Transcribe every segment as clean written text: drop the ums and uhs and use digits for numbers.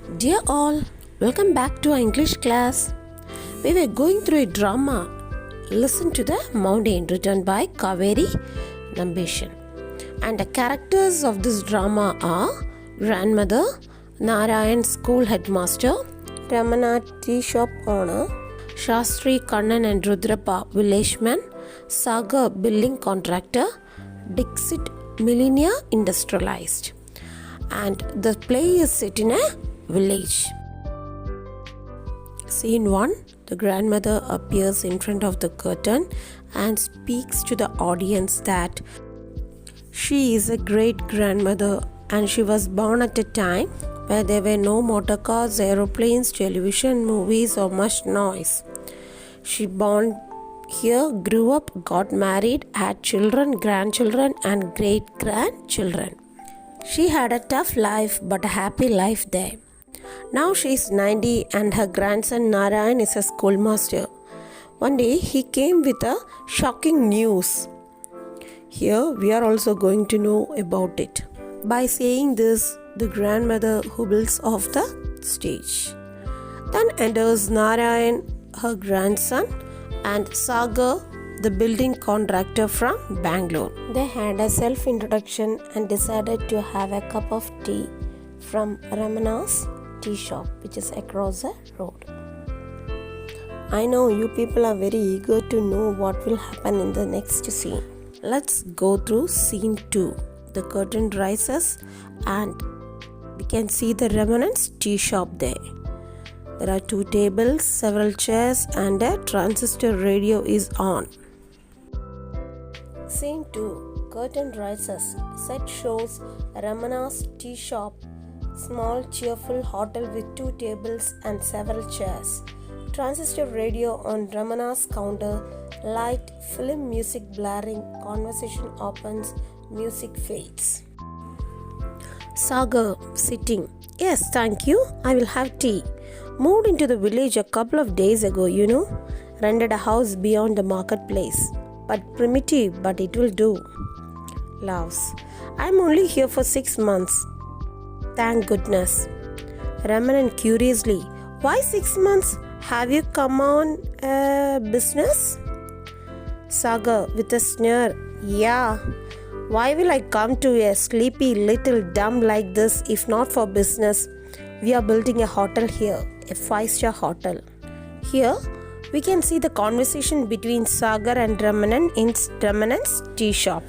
Dear all, welcome back to our English class. We were going through a drama. Listen to the Mountain written by Kaveri Nambeshan. And the characters of this drama are grandmother, Narayan school headmaster, Ramana tea shop owner, Shastri Kannan and Rudrappa villageman, Sagar building contractor, Dixit millennia industrialized. And the play is set in a village. Scene 1. The grandmother appears in front of the curtain and speaks to the audience that she is a great grandmother and she was born at a time where there were no motor cars, aeroplanes, television, movies or much noise. She born here, grew up, got married, had children, grandchildren and great-grandchildren. She had a tough life but a happy life there. Now she is 90 and her grandson Narayan is a schoolmaster. One day he came with a shocking news. Here we are also going to know about it. By saying this, the grandmother who builds off the stage. Then enters Narayan, her grandson, and Sagar, the building contractor from Bangalore. They had a self-introduction and decided to have a cup of tea from Ramana's tea shop, which is across the road. I know you people are very eager to know what will happen in the next scene. Let's go through scene 2. The curtain rises and we can see the Ramanan's tea shop there. There are 2 tables, several chairs and a transistor radio is on. Scene 2. Curtain rises. Set shows Ramana's tea shop, small cheerful hotel with 2 tables and several chairs. Transistor radio on Ramana's counter, light, film music blaring, conversation opens, music fades. Sagar sitting. Yes, thank you. I will have tea. Moved into the village a couple of days ago, Rented a house beyond the marketplace. But primitive, but it will do. Laughs. I'm only here for 6 months. Thank goodness. Ramanan curiously. Why 6 months? Have you come on business? Sagar with a sneer. Yeah. Why will I come to a sleepy little dump like this if not for business? We are building a hotel here, a 5-star hotel. Here, we can see the conversation between Sagar and Ramanan in Ramanan's tea shop.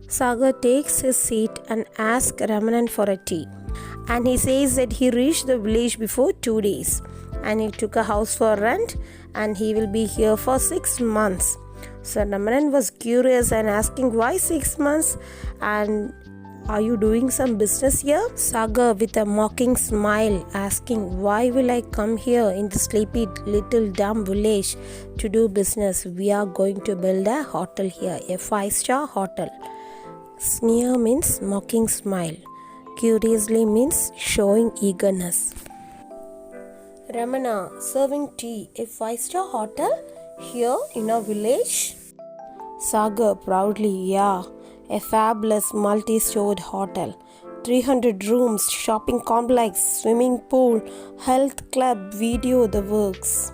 Sagar takes his seat and asks Ramanan for a tea. And he says that he reached the village before 2 days. And he took a house for rent and he will be here for 6 months. So Ramanan was curious and asking why 6 months and are you doing some business here? Sagar with a mocking smile asking why will I come here in the sleepy little dumb village to do business? We are going to build a hotel here, a 5-star hotel. Sneer means mocking smile. Curiously means showing eagerness. Ramana serving tea, a 5-star hotel here in our village? Sagar proudly, yeah. A fabulous multi-stored hotel, 300 rooms, shopping complex, swimming pool, health club, video, the works.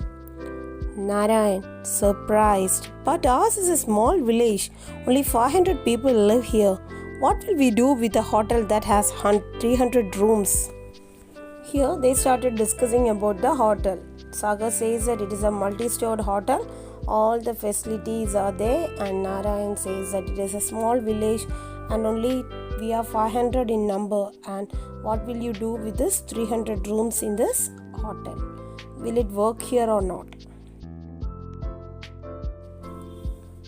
Narayan, surprised. But ours is a small village. Only 500 people live here. What will we do with a hotel that has 300 rooms? Here they started discussing about the hotel. Sagar says that it is a multi-stored hotel. All the facilities are there and Narayan says that it is a small village and only we are 500 in number and what will you do with this 300 rooms in this hotel? Will it work here or not?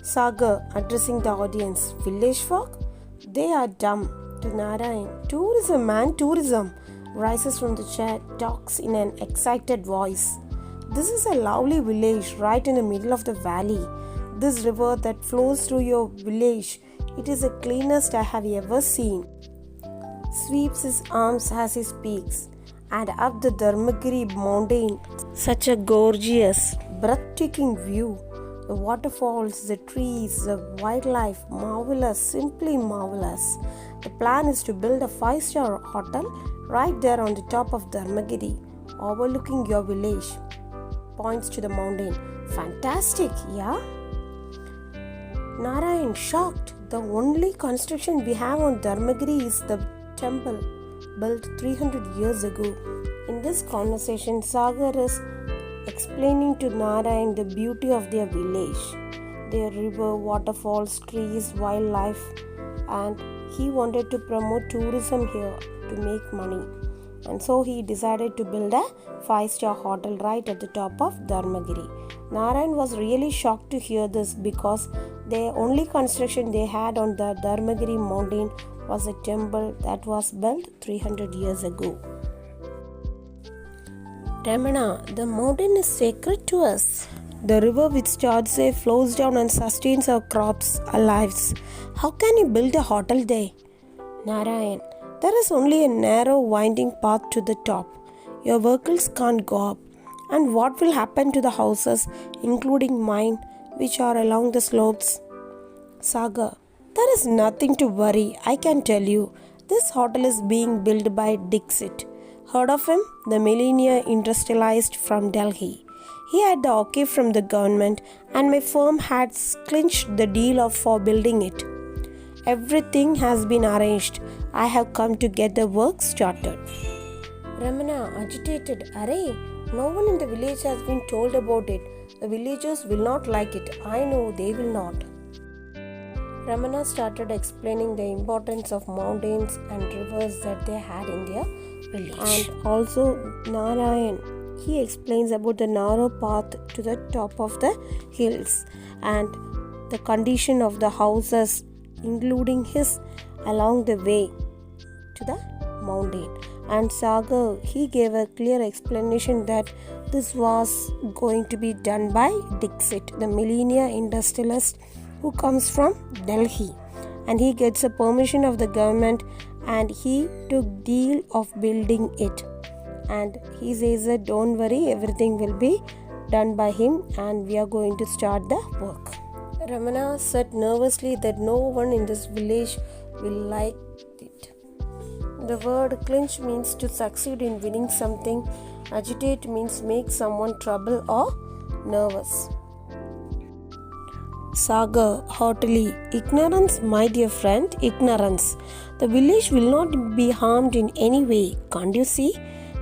Sagar addressing the audience. Village folk? They are dumb. To Narayan. Tourism man, tourism. Rises from the chair, talks in an excited voice. This is a lovely village right in the middle of the valley. This river that flows through your village, it is the cleanest I have ever seen. Sweeps his arms as he speaks. And up the Dharmagiri mountain, such a gorgeous, breathtaking view. The waterfalls, the trees, the wildlife, marvelous, simply marvelous. The plan is to build a 5-star hotel right there on the top of Dharmagiri, overlooking your village. Points to the mountain. Fantastic, yeah? Narayan shocked. The only construction we have on Dharmagiri is the temple built 300 years ago. In this conversation, Sagar is explaining to Narayan the beauty of their village, their river, waterfalls, trees, wildlife, and he wanted to promote tourism here to make money. And so he decided to build a 5-star hotel right at the top of Dharmagiri. Narayan was really shocked to hear this because the only construction they had on the Dharmagiri mountain was a temple that was built 300 years ago. Ramana, the mountain is sacred to us. The river which starts there flows down and sustains our crops, our lives. How can you build a hotel there? Narayan, there is only a narrow winding path to the top. Your vehicles can't go up. And what will happen to the houses, including mine, which are along the slopes? Sagar, there is nothing to worry, I can tell you. This hotel is being built by Dixit. Heard of him? The millionaire industrialist from Delhi. He had the okay from the government and my firm had clinched the deal for building it. Everything has been arranged. I have come to get the work started. Ramana agitated. Arey, no one in the village has been told about it. The villagers will not like it. I know they will not. Ramana started explaining the importance of mountains and rivers that they had in their village. And also Narayan, he explains about the narrow path to the top of the hills and the condition of the houses, including his, along the way to the mountain. And Sagar, he gave a clear explanation that this was going to be done by Dixit, the millionaire industrialist who comes from Delhi, and he gets a permission of the government and he took deal of building it, and he says that don't worry, everything will be done by him and we are going to start the work. Ramana said nervously that no one in this village will like it. The word clinch means to succeed in winning something. Agitate means make someone trouble or nervous. Sagar haughtily, ignorance, my dear friend, ignorance. The village will not be harmed in any way. Can't you see?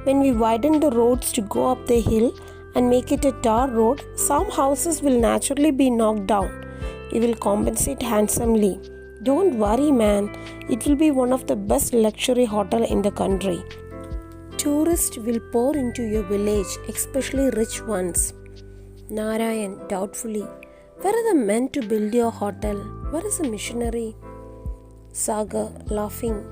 When we widen the roads to go up the hill and make it a tar road, some houses will naturally be knocked down. We will compensate handsomely. Don't worry, man. It will be one of the best luxury hotels in the country. Tourists will pour into your village, especially rich ones. Narayan doubtfully, where are the men to build your hotel? Where is the missionary? Sagar laughing,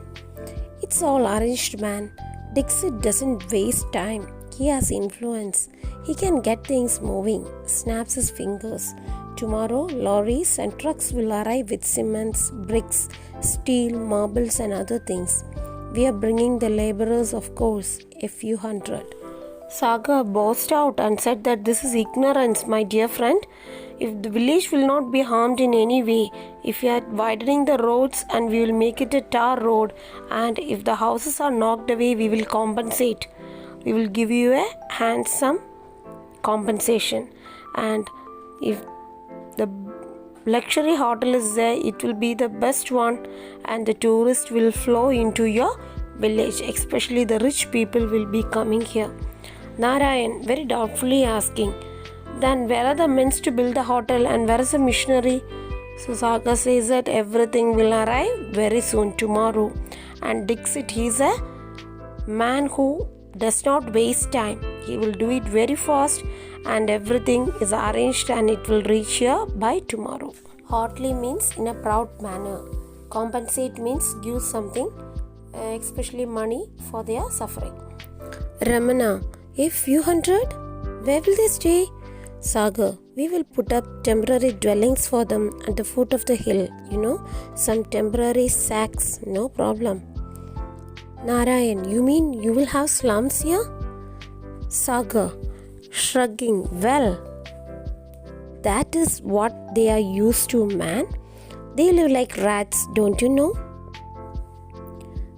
it's all arranged, man. Dixit doesn't waste time. He has influence. He can get things moving. Snaps his fingers. Tomorrow, lorries and trucks will arrive with cements, bricks, steel, marbles and other things. We are bringing the laborers, of course, a few hundred. Sagar burst out and said that this is ignorance, my dear friend. If the village will not be harmed in any way, if we are widening the roads and we will make it a tar road, and if the houses are knocked away, we will compensate. We will give you a handsome compensation. And if the luxury hotel is there, it will be the best one and the tourists will flow into your village, especially the rich people will be coming here. Narayan very doubtfully asking, then where are the men to build the hotel and where is the missionary? So Sagar says that everything will arrive very soon, tomorrow. And Dixit, he is a man who does not waste time. He will do it very fast and everything is arranged and it will reach here by tomorrow. Hotly means in a proud manner. Compensate means give something, especially money for their suffering. Ramana, a few hundred? Where will they stay? Sagar, we will put up temporary dwellings for them at the foot of the hill. Some temporary sacks, no problem. Narayan, you mean you will have slums here? Sagar, shrugging, well, that is what they are used to, man. They live like rats, don't you know?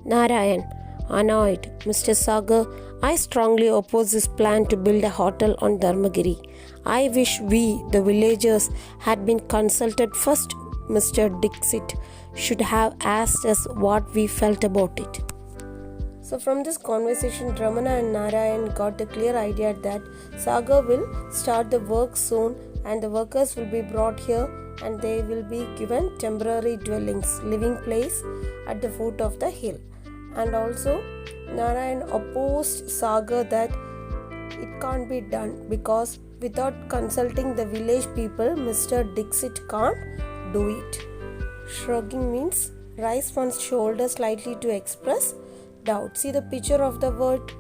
Narayan, annoyed, Mr. Sagar, I strongly oppose this plan to build a hotel on Dharmagiri. I wish we, the villagers, had been consulted first. Mr. Dixit should have asked us what we felt about it. So from this conversation, Ramana and Narayan got a clear idea that Sagar will start the work soon and the workers will be brought here and they will be given temporary dwellings, living place at the foot of the hill. And also Narayan opposed Sagar that it can't be done because without consulting the village people, Mr. Dixit can't do it. Shrugging means raise one's shoulder slightly to express doubt. See the picture of the word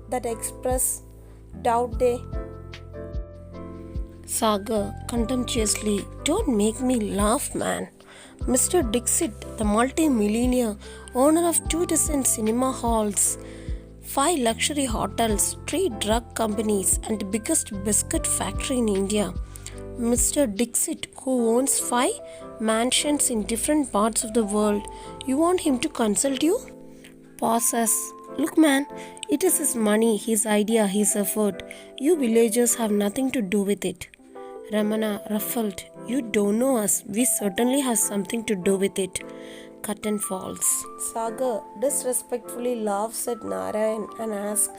that express doubt there. Sagar contemptuously, don't make me laugh, man. Mr. Dixit, the multi-millionaire owner of 2 dozen cinema halls, 5 luxury hotels, 3 drug companies, and the biggest biscuit factory in India. Mr. Dixit, who owns 5 mansions in different parts of the world, you want him to consult you? Pauses. Look, man, it is his money, his idea, his effort. You villagers have nothing to do with it. Ramana ruffled. You don't know us. We certainly have something to do with it. Curtain falls. Sagar disrespectfully laughs at Narayan and asks,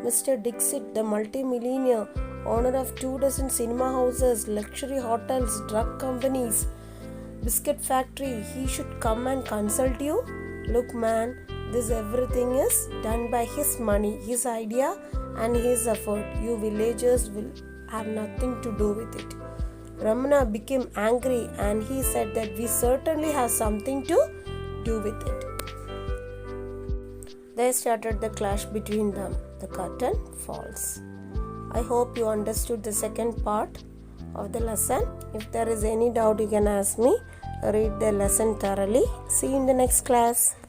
Mr. Dixit, the multi-millionaire, owner of 2 dozen cinema houses, luxury hotels, drug companies, biscuit factory, he should come and consult you? Look, man, this everything is done by his money, his idea and his effort. You villagers will have nothing to do with it. Ramana became angry and he said that we certainly have something to do with it. There started the clash between them. The curtain falls. I hope you understood the second part of the lesson. If there is any doubt, you can ask me. Read the lesson thoroughly. See you in the next class.